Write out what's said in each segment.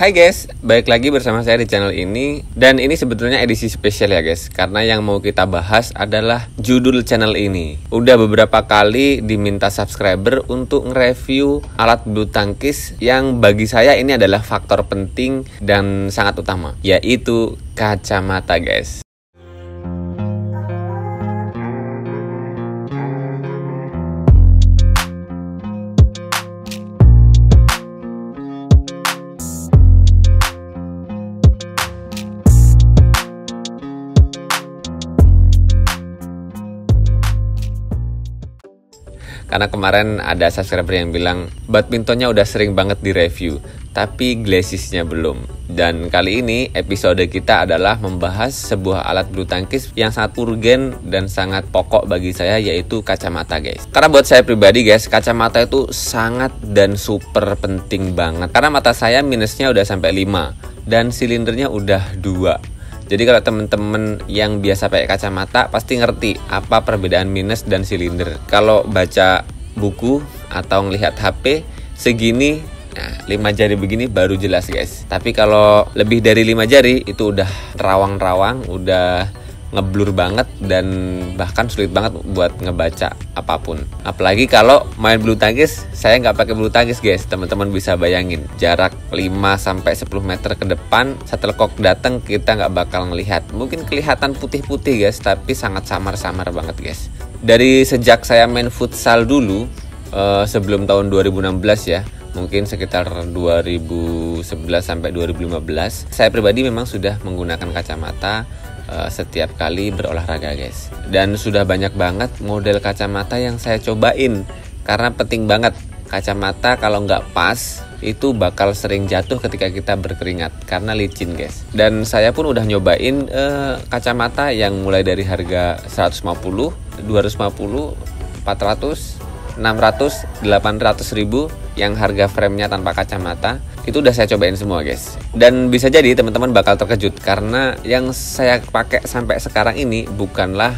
Hai guys, balik lagi bersama saya di channel ini. Dan ini sebetulnya edisi spesial ya guys, karena yang mau kita bahas adalah judul channel ini. Udah beberapa kali diminta subscriber untuk nge-review alat bulu tangkis yang bagi saya ini adalah faktor penting dan sangat utama, yaitu kacamata guys. Karena kemarin ada subscriber yang bilang badmintonnya udah sering banget direview, tapi glassesnya belum. Dan kali ini episode kita adalah membahas sebuah alat bulu tangkis yang sangat urgen dan sangat pokok bagi saya, yaitu kacamata guys. Karena buat saya pribadi guys, kacamata itu sangat dan super penting banget. Karena mata saya minusnya udah sampai 5 dan silindernya udah 2. Jadi kalau temen-temen yang biasa pakai kacamata pasti ngerti apa perbedaan minus dan silinder. Kalau baca buku atau ngelihat HP segini, nah 5 jari begini baru jelas guys. Tapi kalau lebih dari 5 jari itu udah rawang-rawang, udah ngeblur banget dan bahkan sulit banget buat ngebaca apapun. Apalagi kalau main bulu tangkis, saya nggak pakai bulu tangkis guys. Teman-teman bisa bayangin jarak 5-10 meter ke depan, shuttlecock datang kita nggak bakal ngelihat. Mungkin kelihatan putih-putih guys, tapi sangat samar-samar banget guys. Dari sejak saya main futsal dulu, sebelum tahun 2016 ya, mungkin sekitar 2011 sampai 2015, saya pribadi memang sudah menggunakan kacamata setiap kali berolahraga guys. Dan sudah banyak banget model kacamata yang saya cobain. Karena penting banget, kacamata kalau nggak pas itu bakal sering jatuh ketika kita berkeringat karena licin guys. Dan saya pun udah nyobain kacamata yang mulai dari harga 150, 250, 400, 600, 800 ribu yang harga framenya tanpa kacamata. Itu udah saya cobain semua guys. Dan bisa jadi teman-teman bakal terkejut karena yang saya pakai sampai sekarang ini bukanlah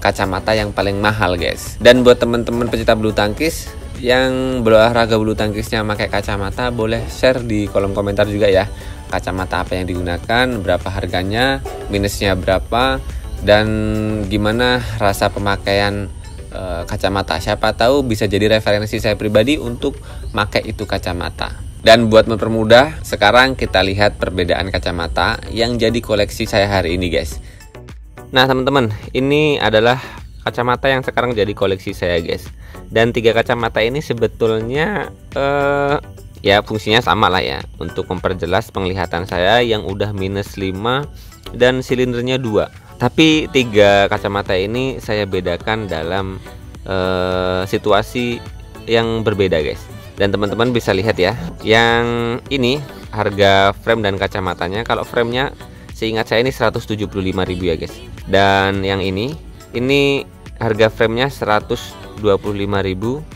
kacamata yang paling mahal guys. Dan buat teman-teman pecinta bulu tangkis yang berolahraga bulu tangkisnya pakai kacamata, boleh share di kolom komentar juga ya. Kacamata apa yang digunakan, berapa harganya, minusnya berapa, dan gimana rasa pemakaian kacamata. Siapa tahu bisa jadi referensi saya pribadi untuk pakai itu kacamata. Dan buat mempermudah, sekarang kita lihat perbedaan kacamata yang jadi koleksi saya hari ini guys. Nah teman-teman, ini adalah kacamata yang sekarang jadi koleksi saya guys. Dan 3 kacamata ini sebetulnya ya fungsinya sama lah ya, untuk memperjelas penglihatan saya yang udah minus 5 dan silindernya 2. Tapi 3 kacamata ini saya bedakan dalam situasi yang berbeda guys. Dan teman-teman bisa lihat ya, yang ini harga frame dan kacamatanya. Kalau framenya seingat saya ini 175.000 ya guys. Dan yang ini harga framenya 125.000,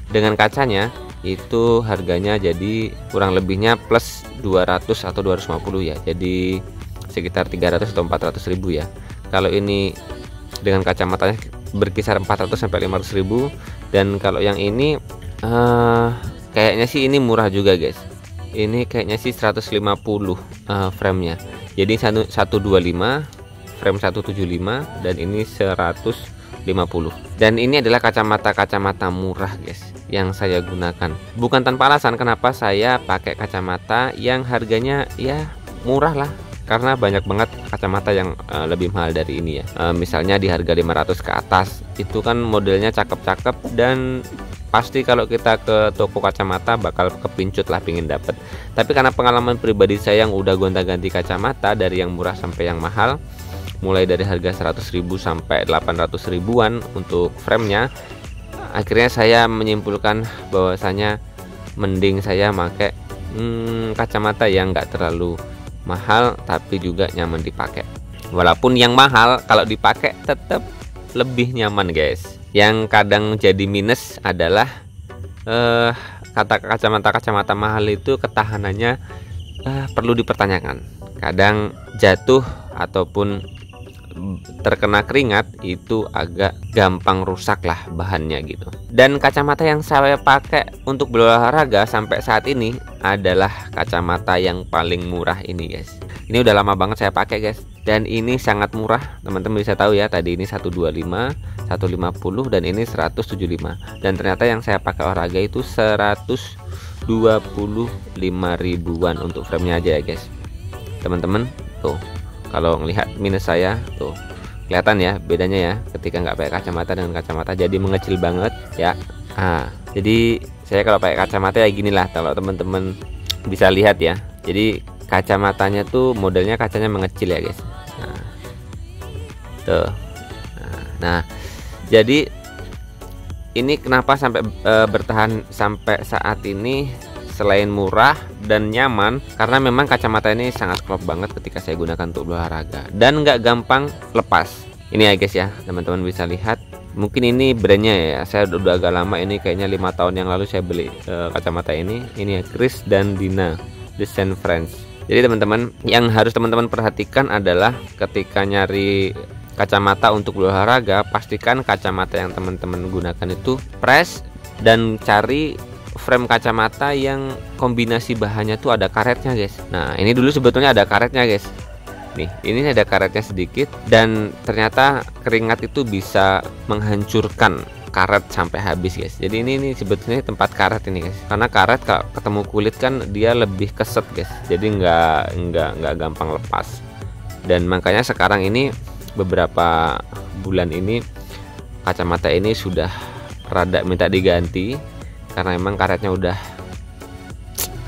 dengan kacanya itu harganya jadi kurang lebihnya plus 200 atau 250 ya. Jadi sekitar 300 atau 400.000 ya. Kalau ini dengan kacamatanya berkisar 400 sampai 500.000. Dan kalau yang ini kayaknya sih ini murah juga guys. Ini kayaknya sih 150 framenya. Jadi 125, frame 175, dan ini 150. Dan ini adalah kacamata murah guys yang saya gunakan. Bukan tanpa alasan kenapa saya pakai kacamata yang harganya ya murah lah. Karena banyak banget kacamata yang lebih mahal dari ini ya. Misalnya di harga 500 ke atas, itu kan modelnya cakep-cakep dan pasti kalau kita ke toko kacamata bakal kepincut lah pingin dapet. Tapi karena pengalaman pribadi saya yang udah gonta-ganti kacamata dari yang murah sampai yang mahal, mulai dari harga 100.000 sampai 800 ribuan untuk framenya, akhirnya saya menyimpulkan bahwasanya mending saya pakai kacamata yang nggak terlalu mahal tapi juga nyaman dipakai. Walaupun yang mahal kalau dipakai tetap lebih nyaman guys. Yang kadang jadi minus adalah kacamata mahal itu ketahanannya perlu dipertanyakan. Kadang jatuh ataupun terkena keringat itu agak gampang rusak lah bahannya gitu. Dan kacamata yang saya pakai untuk berolahraga sampai saat ini adalah kacamata yang paling murah ini guys. Ini udah lama banget saya pakai guys, dan ini sangat murah. Teman-teman bisa tahu ya, tadi ini 125, 150, dan ini 175. Dan ternyata yang saya pakai olahraga itu 125 ribuan untuk framenya aja ya guys. Teman-teman tuh, kalau ngelihat minus saya tuh kelihatan ya bedanya ya ketika nggak pakai kacamata dengan kacamata, jadi mengecil banget ya. Jadi saya kalau pakai kacamata ya ginilah, kalau teman-teman bisa lihat ya. Jadi kacamatanya tuh modelnya kacanya mengecil ya guys. Tuh. Nah, jadi ini kenapa sampai bertahan sampai saat ini selain murah dan nyaman, karena memang kacamata ini sangat klop banget ketika saya gunakan untuk olahraga dan nggak gampang lepas. Ini ya guys ya, teman-teman bisa lihat. Mungkin ini brandnya ya, saya udah agak lama, ini kayaknya 5 tahun yang lalu saya beli kacamata ini ya, Chris dan Dina The Saint French. Jadi teman-teman, yang harus teman-teman perhatikan adalah ketika nyari kacamata untuk berolahraga, pastikan kacamata yang teman-teman gunakan itu press, dan cari frame kacamata yang kombinasi bahannya tuh ada karetnya guys. Nah, ini dulu sebetulnya ada karetnya guys. Nih, ini ada karetnya sedikit, dan ternyata keringat itu bisa menghancurkan karet sampai habis guys. Jadi ini sebetulnya tempat karet ini guys, karena karet kalau ketemu kulit kan dia lebih keset guys, jadi nggak gampang lepas. Dan makanya sekarang ini beberapa bulan ini kacamata ini sudah rada minta diganti, karena memang karetnya udah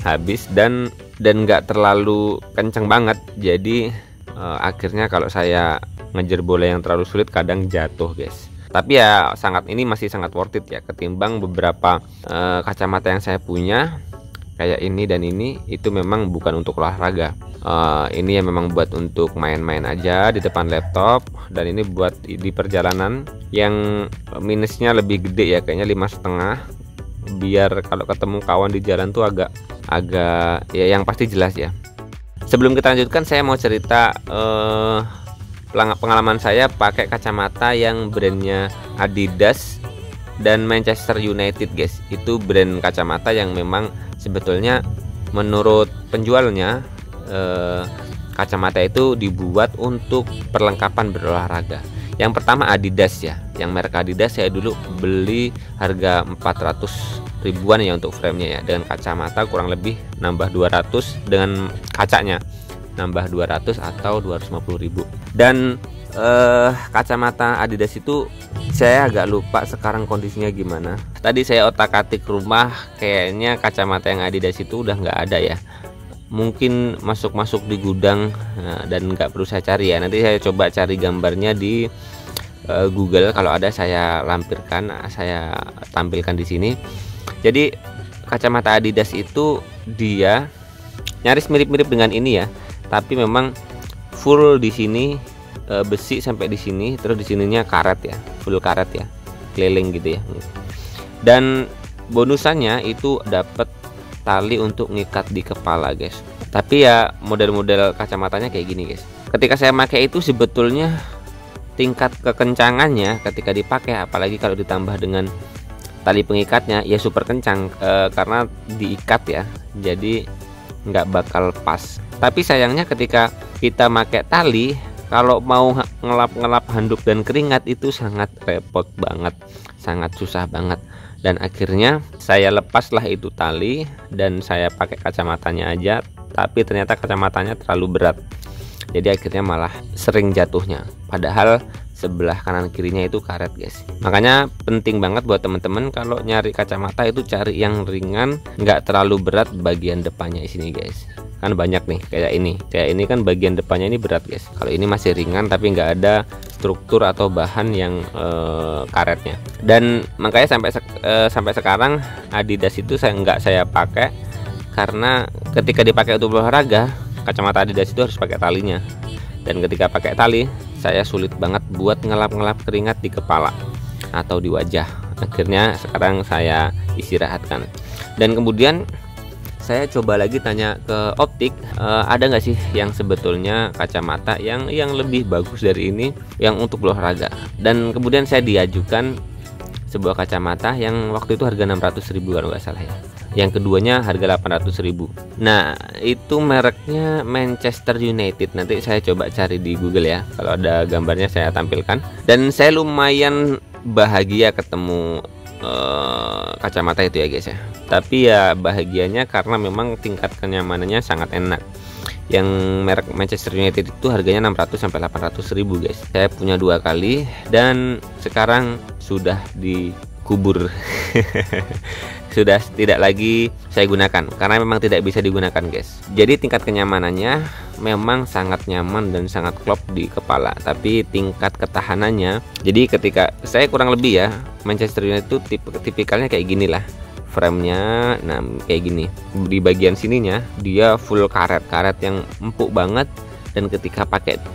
habis dan nggak terlalu kenceng banget. Jadi akhirnya kalau saya ngejar bola yang terlalu sulit kadang jatuh guys. Tapi ya ini masih sangat worth it ya, ketimbang beberapa kacamata yang saya punya kayak ini dan ini, itu memang bukan untuk olahraga. Ini ya memang buat untuk main-main aja di depan laptop, dan ini buat di perjalanan yang minusnya lebih gede ya, kayaknya 5,5, biar kalau ketemu kawan di jalan tuh agak ya yang pasti jelas ya. Sebelum kita lanjutkan, saya mau cerita pengalaman saya pakai kacamata yang brandnya Adidas dan Manchester United guys. Itu brand kacamata yang memang sebetulnya menurut penjualnya kacamata itu dibuat untuk perlengkapan berolahraga. Yang pertama Adidas ya, yang merek Adidas saya dulu beli harga 400 ribuan ya untuk framenya ya, dengan kacamata kurang lebih nambah 200, dengan kacanya nambah 200 atau 250.000. Dan kacamata Adidas itu saya agak lupa sekarang kondisinya gimana. Tadi saya otak-atik rumah, kayaknya kacamata yang Adidas itu udah nggak ada ya, mungkin masuk di gudang. Dan nggak perlu saya cari ya, nanti saya coba cari gambarnya di Google, kalau ada saya lampirkan, saya tampilkan di sini. Jadi kacamata Adidas itu dia nyaris mirip-mirip dengan ini ya, tapi memang full di sini besi sampai di sini, terus di sininya karet ya, full karet ya, keliling gitu ya. Dan bonusannya itu dapat tali untuk ngikat di kepala guys. Tapi ya model-model kacamatanya kayak gini guys. Ketika saya pakai itu sebetulnya tingkat kekencangannya ketika dipakai, apalagi kalau ditambah dengan tali pengikatnya, ya super kencang karena diikat ya, jadi nggak bakal pas. Tapi sayangnya ketika kita pakai tali, kalau mau ngelap handuk dan keringat itu sangat repot banget, sangat susah banget. Dan akhirnya saya lepaslah itu tali dan saya pakai kacamatanya aja, tapi ternyata kacamatanya terlalu berat, jadi akhirnya malah sering jatuhnya, padahal sebelah kanan kirinya itu karet guys. Makanya penting banget buat teman-teman kalau nyari kacamata itu cari yang ringan, nggak terlalu berat bagian depannya di sini guys. Kan banyak nih kayak ini kan bagian depannya ini berat guys. Kalau ini masih ringan tapi nggak ada struktur atau bahan yang karetnya. Dan makanya sampai sekarang Adidas itu nggak saya pakai, karena ketika dipakai untuk olahraga kacamata Adidas itu harus pakai talinya. Dan ketika pakai tali, saya sulit banget buat ngelap-ngelap keringat di kepala atau di wajah. Akhirnya sekarang saya istirahatkan. Dan kemudian saya coba lagi tanya ke optik, ada nggak sih yang sebetulnya kacamata yang lebih bagus dari ini yang untuk olahraga. Dan kemudian saya diajukan sebuah kacamata yang waktu itu harga 600.000 kalau nggak salah ya. Yang keduanya harga 800.000. Nah, itu mereknya Manchester United. Nanti saya coba cari di Google ya. Kalau ada gambarnya saya tampilkan. Dan saya lumayan bahagia ketemu kacamata itu ya guys ya. Tapi ya bahagianya karena memang tingkat kenyamanannya sangat enak. Yang merek Manchester United itu harganya 600 sampai 800.000 guys. Saya punya 2 kali dan sekarang sudah dikubur. Sudah tidak lagi saya gunakan karena memang tidak bisa digunakan guys. Jadi tingkat kenyamanannya memang sangat nyaman dan sangat klop di kepala, tapi tingkat ketahanannya, jadi ketika saya kurang lebih ya, Manchester United itu tipikalnya kayak gini lah framenya. Nah kayak gini, di bagian sininya dia full karet yang empuk banget, dan ketika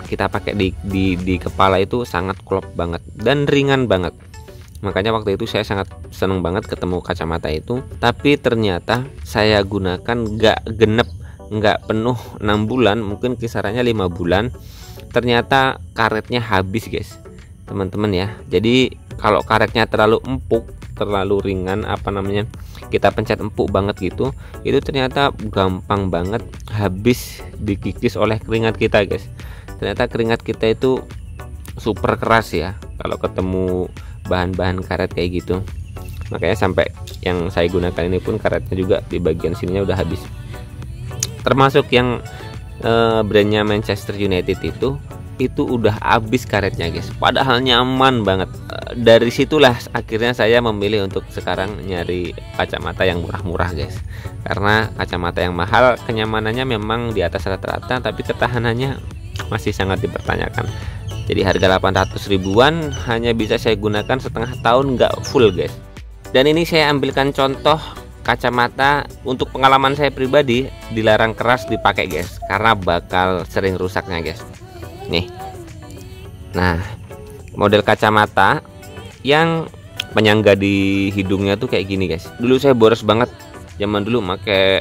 kita pakai di kepala itu sangat klop banget dan ringan banget. Makanya waktu itu saya sangat seneng banget ketemu kacamata itu. Tapi ternyata saya gunakan nggak penuh 6 bulan, mungkin kisarannya 5 bulan. Ternyata karetnya habis guys, teman-teman ya. Jadi kalau karetnya terlalu empuk, terlalu ringan, kita pencet empuk banget gitu, itu ternyata gampang banget habis dikikis oleh keringat kita guys. Ternyata keringat kita itu super keras ya kalau ketemu bahan-bahan karet kayak gitu. Makanya sampai yang saya gunakan ini pun karetnya juga di bagian sininya udah habis. Termasuk yang brandnya Manchester United itu udah habis karetnya guys, padahal nyaman banget. Dari situlah akhirnya saya memilih untuk sekarang nyari kacamata yang murah-murah guys, karena kacamata yang mahal kenyamanannya memang di atas rata-rata, tapi ketahanannya masih sangat dipertanyakan. Jadi harga 800 ribuan hanya bisa saya gunakan setengah tahun, nggak full guys. Dan ini saya ambilkan contoh kacamata untuk pengalaman saya pribadi, dilarang keras dipakai guys, karena bakal sering rusaknya guys. Nih, nah model kacamata yang penyangga di hidungnya tuh kayak gini guys. Dulu saya boros banget zaman dulu pakai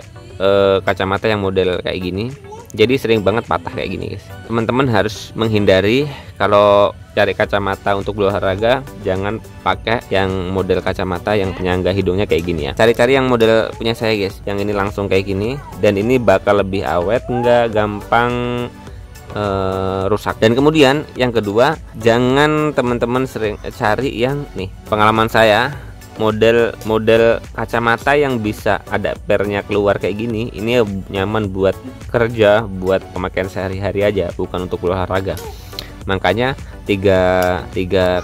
kacamata yang model kayak gini. Jadi sering banget patah kayak gini guys. Teman-teman harus menghindari kalau cari kacamata untuk olahraga, jangan pakai yang model kacamata yang penyangga hidungnya kayak gini ya. Cari-cari yang model punya saya guys, yang ini langsung kayak gini, dan ini bakal lebih awet, nggak gampang rusak. Dan kemudian yang kedua, jangan teman-teman sering cari yang nih, pengalaman saya, model kacamata yang bisa ada pernya keluar kayak gini. Ini nyaman buat kerja, buat pemakaian sehari-hari aja, bukan untuk olahraga. Makanya tiga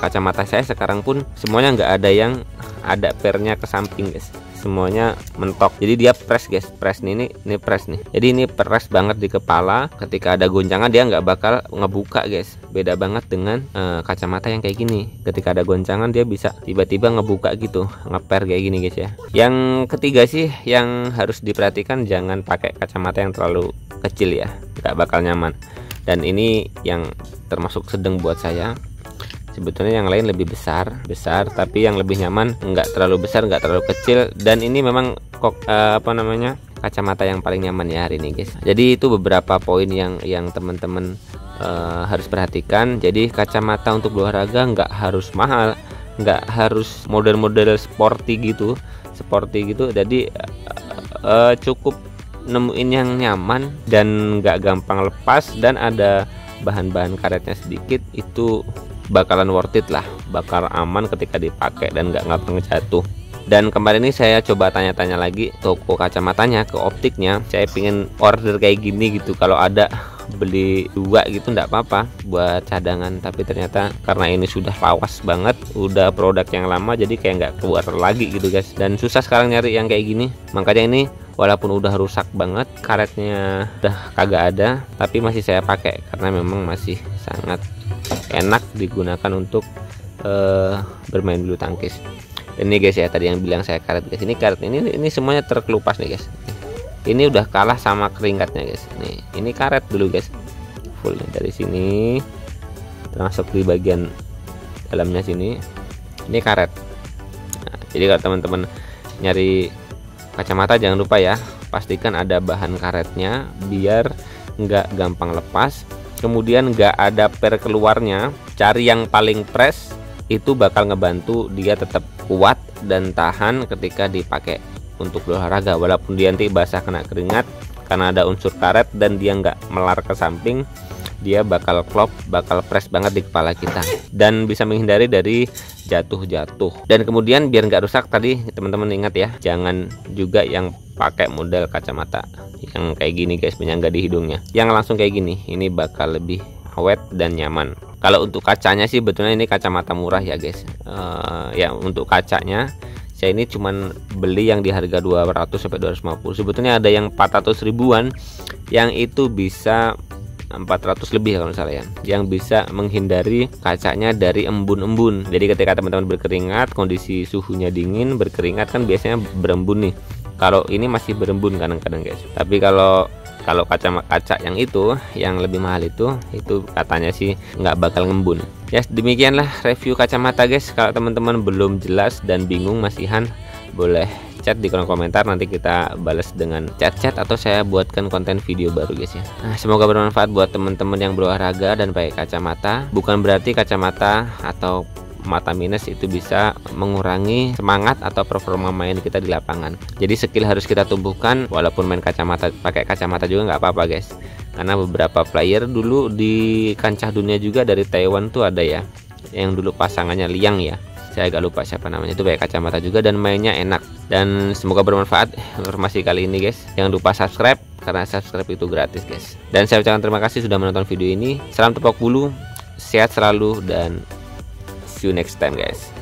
kacamata saya sekarang pun semuanya nggak ada yang ada pernya ke samping guys, semuanya mentok. Jadi dia press guys, press nih, ini press nih. Jadi ini press banget di kepala. Ketika ada goncangan dia nggak bakal ngebuka guys. Beda banget dengan kacamata yang kayak gini. Ketika ada goncangan dia bisa tiba-tiba ngebuka gitu, ngeper kayak gini guys ya. Yang ketiga sih yang harus diperhatikan, jangan pakai kacamata yang terlalu kecil ya, nggak bakal nyaman. Dan ini yang termasuk sedang buat saya. Sebetulnya yang lain lebih besar, tapi yang lebih nyaman nggak terlalu besar, nggak terlalu kecil. Dan ini memang kacamata yang paling nyaman ya hari ini guys. Jadi itu beberapa poin yang teman-teman harus perhatikan. Jadi kacamata untuk olahraga nggak harus mahal, nggak harus model-model sporty gitu. Jadi cukup nemuin yang nyaman dan nggak gampang lepas, dan ada bahan-bahan karetnya sedikit, itu bakalan worth it lah, bakal aman ketika dipakai dan nggak gampang jatuh. Dan kemarin ini saya coba tanya-tanya lagi toko kacamatanya ke optiknya, saya pingin order kayak gini gitu, kalau ada beli 2 gitu nggak apa-apa buat cadangan. Tapi ternyata karena ini sudah lawas banget, udah produk yang lama, jadi kayak nggak keluar lagi gitu guys. Dan susah sekarang nyari yang kayak gini. Makanya ini walaupun udah rusak banget, karetnya udah kagak ada, tapi masih saya pakai karena memang masih sangat enak digunakan untuk bermain bulu tangkis. Dan ini guys ya, tadi yang bilang saya karet guys, ini karet ini semuanya terkelupas nih guys. Ini udah kalah sama keringatnya guys. Nih, ini karet dulu guys, full nih, dari sini termasuk di bagian dalamnya sini, ini karet. Nah, jadi kalau teman-teman nyari kacamata jangan lupa ya, pastikan ada bahan karetnya biar nggak gampang lepas. Kemudian nggak ada per keluarnya, cari yang paling fresh, itu bakal ngebantu dia tetap kuat dan tahan ketika dipakai untuk olahraga. Walaupun dia nanti basah kena keringat, karena ada unsur karet dan dia nggak melar ke samping, dia bakal klop, bakal fresh banget di kepala kita dan bisa menghindari dari jatuh-jatuh. Dan kemudian biar nggak rusak, tadi teman-teman ingat ya, jangan juga yang pakai model kacamata yang kayak gini guys, penyangga di hidungnya. Yang langsung kayak gini, ini bakal lebih awet dan nyaman. Kalau untuk kacanya sih betulnya ini kacamata murah ya guys. Ya untuk kacanya saya ini cuman beli yang di harga 200 sampai 250. Sebetulnya ada yang 400 ribuan yang itu bisa 400 lebih kalau misalnya ya, yang bisa menghindari kacanya dari embun-embun. Jadi ketika teman-teman berkeringat, kondisi suhunya dingin, berkeringat kan biasanya berembun nih. Kalau ini masih berembun kadang-kadang guys. Tapi kalau kaca yang itu, yang lebih mahal itu katanya sih nggak bakal ngembun. Ya demikianlah review kacamata guys. Kalau teman-teman belum jelas dan bingung masihan, boleh chat di kolom komentar, nanti kita balas dengan chat atau saya buatkan konten video baru guys ya. Nah, semoga bermanfaat buat teman-teman yang berolahraga dan pakai kacamata. Bukan berarti kacamata atau mata minus itu bisa mengurangi semangat atau performa main kita di lapangan. Jadi skill harus kita tumbuhkan, walaupun main kacamata, pakai kacamata juga nggak apa-apa guys. Karena beberapa player dulu di kancah dunia juga dari Taiwan tuh ada ya, yang dulu pasangannya Liang ya, saya agak lupa siapa namanya, itu pakai kacamata juga dan mainnya enak. Dan semoga bermanfaat informasi kali ini guys. Jangan lupa subscribe, karena subscribe itu gratis guys. Dan saya ucapkan terima kasih sudah menonton video ini. Salam tepok bulu, sehat selalu, dan see you next time guys.